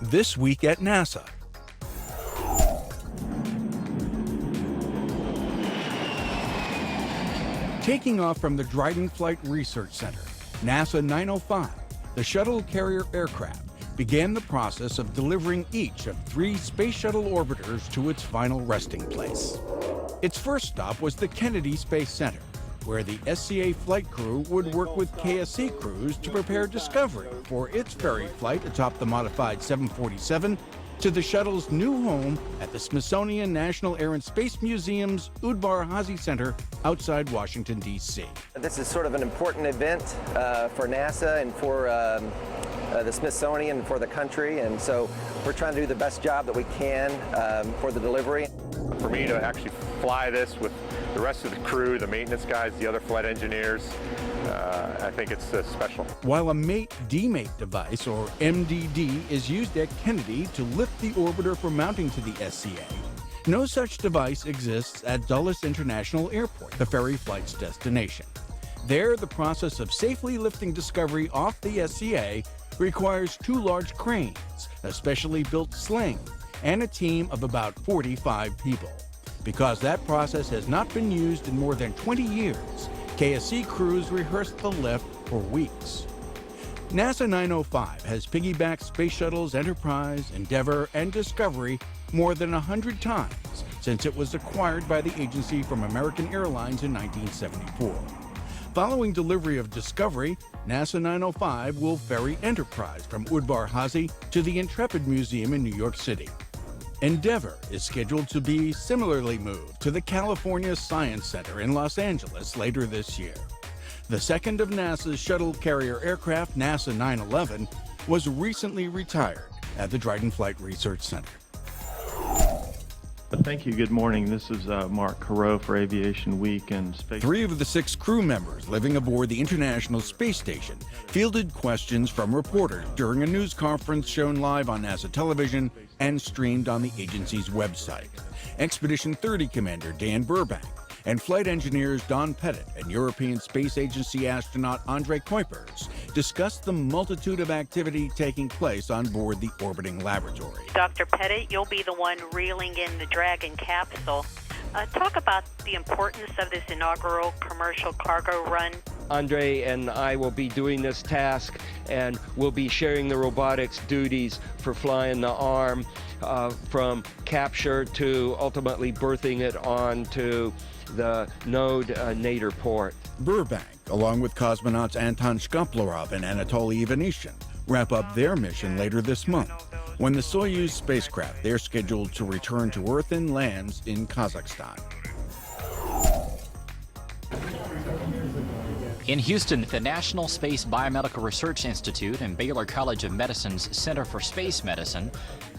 This week at NASA. Taking off from the Dryden Flight Research Center, NASA 905, the shuttle carrier aircraft began the process of delivering each of 3 Space Shuttle orbiters to its final resting place. Its first stop was the Kennedy Space Center, where the SCA flight crew would work with KSC crews to prepare Discovery for its ferry flight atop the modified 747 to the shuttle's new home at the Smithsonian National Air and Space Museum's Udvar Hazy Center outside Washington, D.C. This is sort of an important event for NASA and for the Smithsonian and for the country, and so we're trying to do the best job that we can for the delivery. For me to actually fly this with the rest of the crew, the maintenance guys, the other flight engineers, I think it's special. While a mate-demate device, or MDD, is used at Kennedy to lift the orbiter for mounting to the SCA, no such device exists at Dulles International Airport, the ferry flight's destination. There, the process of safely lifting Discovery off the SCA requires 2 large cranes, a specially built sling, and a team of about 45 people. Because that process has not been used in more than 20 years, KSC crews rehearsed the lift for weeks. NASA 905 has piggybacked Space Shuttles Enterprise, Endeavour, and Discovery more than 100 times since it was acquired by the agency from American Airlines in 1974. Following delivery of Discovery, NASA 905 will ferry Enterprise from Udvar Hazy to the Intrepid Museum in New York City. Endeavour is scheduled to be similarly moved to the California Science Center in Los Angeles later this year. The second of NASA's shuttle carrier aircraft, NASA 911, was recently retired at the Dryden Flight Research Center. Thank you. Good morning. This is Mark Carreau for Aviation Week and Space. 3 of the 6 crew members living aboard the International Space Station fielded questions from reporters during a news conference shown live on NASA television and streamed on the agency's website. Expedition 30 Commander Dan Burbank and flight engineers Don Pettit and European Space Agency astronaut Andrei Kuipers discussed the multitude of activity taking place on board the orbiting laboratory. Dr. Pettit, you'll be the one reeling in the Dragon capsule. Talk about the importance of this inaugural commercial cargo run. Andre and I will be doing this task, and we'll be sharing the robotics duties for flying the arm from capture to ultimately berthing it onto the node nadir port. Burbank, along with cosmonauts Anton Shkaplerov and Anatoly Ivanishyn, wrap up their mission later this month, when the Soyuz spacecraft they're scheduled to return to Earth and lands in Kazakhstan. In Houston, the National Space Biomedical Research Institute and Baylor College of Medicine's Center for Space Medicine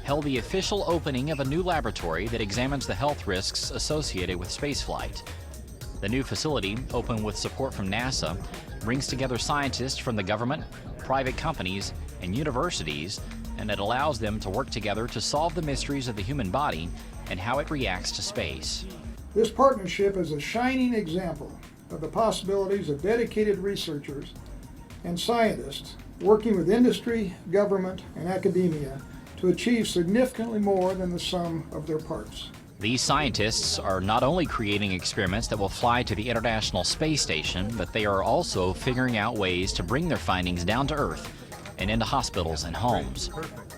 held the official opening of a new laboratory that examines the health risks associated with spaceflight. The new facility, open with support from NASA, brings together scientists from the government, private companies, and universities, and it allows them to work together to solve the mysteries of the human body and how it reacts to space. This partnership is a shining example of the possibilities of dedicated researchers and scientists working with industry, government, and academia to achieve significantly more than the sum of their parts. These scientists are not only creating experiments that will fly to the International Space Station, but they are also figuring out ways to bring their findings down to Earth and into hospitals and homes.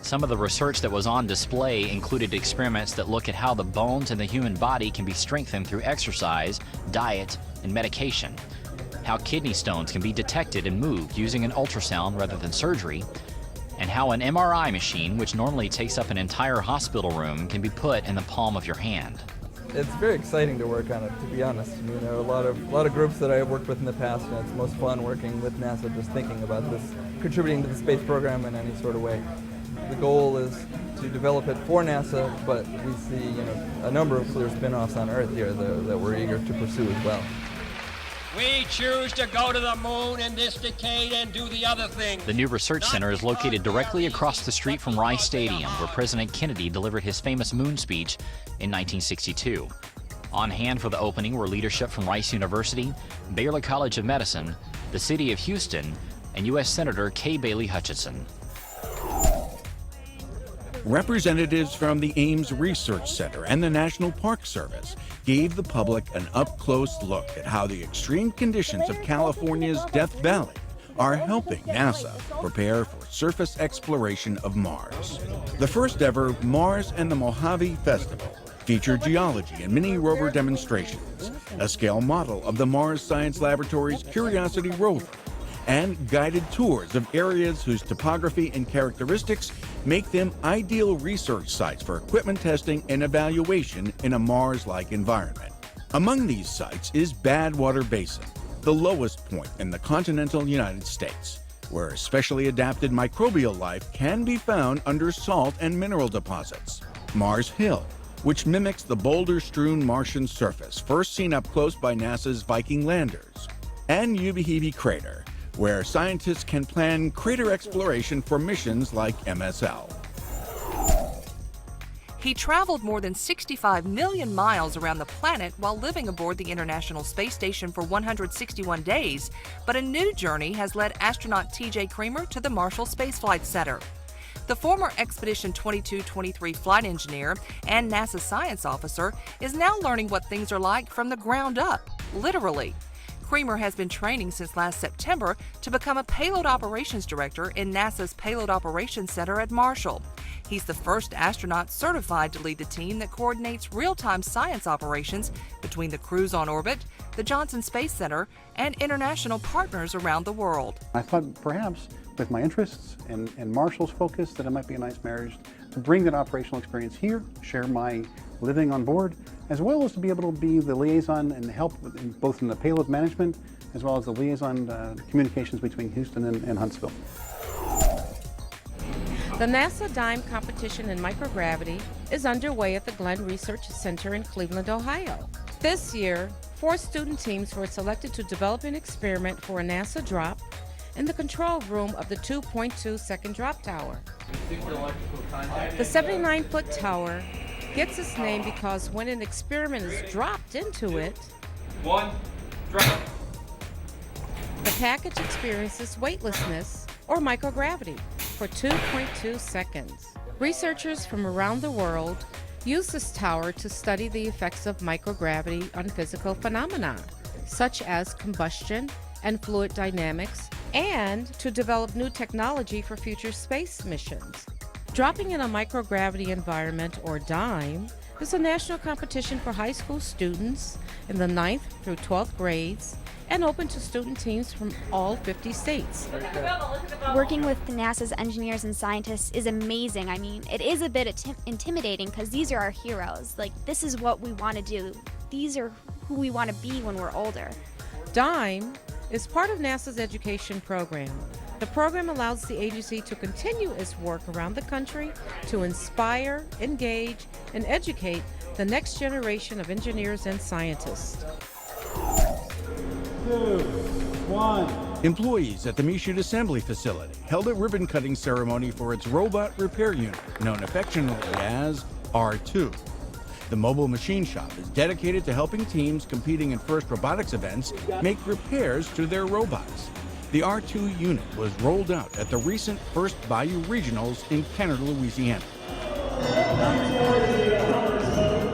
Some of the research that was on display included experiments that look at how the bones in the human body can be strengthened through exercise, diet, and medication, how kidney stones can be detected and moved using an ultrasound rather than surgery, and how an MRI machine, which normally takes up an entire hospital room, can be put in the palm of your hand. It's very exciting to work on it, to be honest. You know, a lot of groups that I've worked with in the past, and it's most fun working with NASA, just thinking about this, contributing to the space program in any sort of way. The goal is to develop it for NASA, but we see, you know, a number of clear spin-offs on Earth here that we're eager to pursue as well. We choose to go to the moon in this decade and do the other thing. The new research center is located directly across the street from Rice Stadium, where President Kennedy delivered his famous moon speech in 1962. On hand for the opening were leadership from Rice University, Baylor College of Medicine, the City of Houston, and U.S. Senator Kay Bailey Hutchison. Representatives from the Ames Research Center and the National Park Service gave the public an up-close look at how the extreme conditions of California's Death Valley are helping NASA prepare for surface exploration of Mars. The first ever Mars and the Mojave Festival featured geology and mini rover demonstrations, a scale model of the Mars Science Laboratory's Curiosity rover, and guided tours of areas whose topography and characteristics make them ideal research sites for equipment testing and evaluation in a Mars-like environment. Among these sites is Badwater Basin, the lowest point in the continental United States, where specially adapted microbial life can be found under salt and mineral deposits. Mars Hill, which mimics the boulder-strewn Martian surface first seen up close by NASA's Viking landers. And Ubehebe Crater, where scientists can plan crater exploration for missions like MSL. He traveled more than 65 million miles around the planet while living aboard the International Space Station for 161 days, but a new journey has led astronaut T.J. Creamer to the Marshall Space Flight Center. The former Expedition 22-23 flight engineer and NASA science officer is now learning what things are like from the ground up, literally. Creamer has been training since last September to become a payload operations director in NASA's Payload Operations Center at Marshall. He's the first astronaut certified to lead the team that coordinates real-time science operations between the crews on orbit, the Johnson Space Center, and international partners around the world. I thought perhaps with my interests and Marshall's focus that it might be a nice marriage to bring that operational experience here, share my living on board, as well as to be able to be the liaison and help both in the payload management as well as the liaison communications between Houston and Huntsville. The NASA DIME competition in microgravity is underway at the Glenn Research Center in Cleveland, Ohio. This year, 4 student teams were selected to develop an experiment for a NASA drop in the control room of the 2.2-second drop tower. The 79-foot tower gets its name because when an experiment is dropped into it, the package experiences weightlessness or microgravity for 2.2 seconds. Researchers from around the world use this tower to study the effects of microgravity on physical phenomena, such as combustion and fluid dynamics, and to develop new technology for future space missions. Dropping in a microgravity environment, or DIME, is a national competition for high school students in the 9th through 12th grades and open to student teams from all 50 states. Working with NASA's engineers and scientists is amazing. I mean, it is a bit intimidating because these are our heroes. Like, this is what we want to do. These are who we want to be when we're older. DIME is part of NASA's education program. The program allows the agency to continue its work around the country to inspire, engage, and educate the next generation of engineers and scientists. 2, 1. Employees at the Michoud Assembly Facility held a ribbon-cutting ceremony for its robot repair unit, known affectionately as R2. The mobile machine shop is dedicated to helping teams competing in FIRST robotics events make repairs to their robots. The R2 unit was rolled out at the recent FIRST Bayou Regionals in Canada, Louisiana.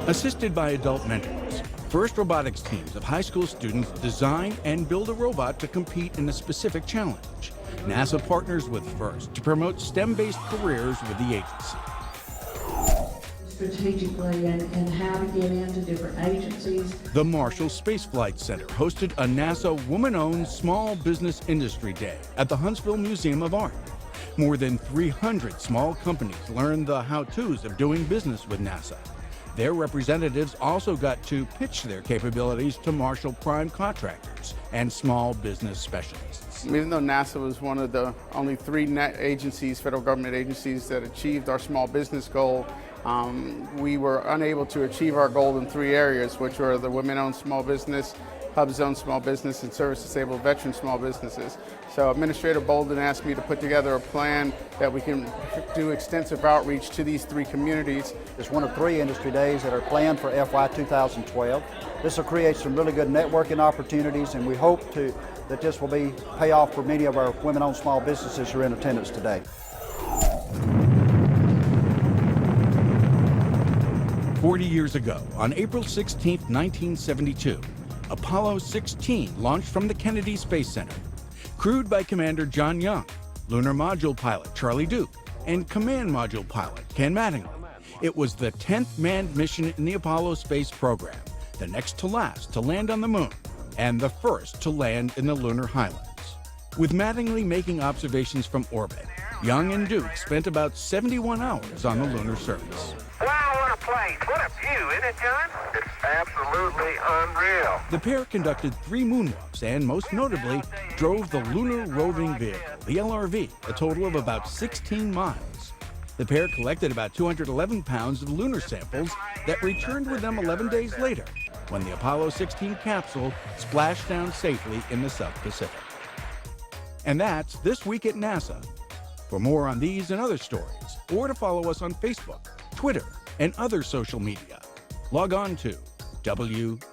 Assisted by adult mentors, FIRST robotics teams of high school students design and build a robot to compete in a specific challenge. NASA partners with FIRST to promote STEM-based careers with the agency. Strategically and how to get into different agencies. The Marshall Space Flight Center hosted a NASA Woman-Owned Small Business Industry Day at the Huntsville Museum of Art. More than 300 small companies learned the how-tos of doing business with NASA. Their representatives also got to pitch their capabilities to Marshall prime contractors and small business specialists. Even though NASA was one of the only 3 agencies, federal government agencies, that achieved our small business goal, we were unable to achieve our goal in 3 areas, which were the women-owned small business, hub zone small business, and service-disabled veteran small businesses. So Administrator Bolden asked me to put together a plan that we can do extensive outreach to these 3 communities. It's one of 3 industry days that are planned for FY 2012. This will create some really good networking opportunities, and we hope that this will pay off for many of our women-owned small businesses who are in attendance today. 40 years ago, on April 16, 1972, Apollo 16 launched from the Kennedy Space Center. Crewed by Commander John Young, Lunar Module Pilot Charlie Duke, and Command Module Pilot Ken Mattingly. It was the 10th manned mission in the Apollo space program, the next to last to land on the moon, and the first to land in the lunar highlands. With Mattingly making observations from orbit, Young and Duke spent about 71 hours on the lunar surface. Wow, what a place. What a view, isn't it, John? It's absolutely unreal. The pair conducted 3 moonwalks and, most notably, drove the Lunar Roving Vehicle, the LRV, a total of about 16 miles. The pair collected about 211 pounds of lunar samples that returned with them 11 days later, when the Apollo 16 capsule splashed down safely in the South Pacific. And that's This Week at NASA. For more on these and other stories, or to follow us on Facebook, Twitter, and other social media, log on to www.nasa.gov.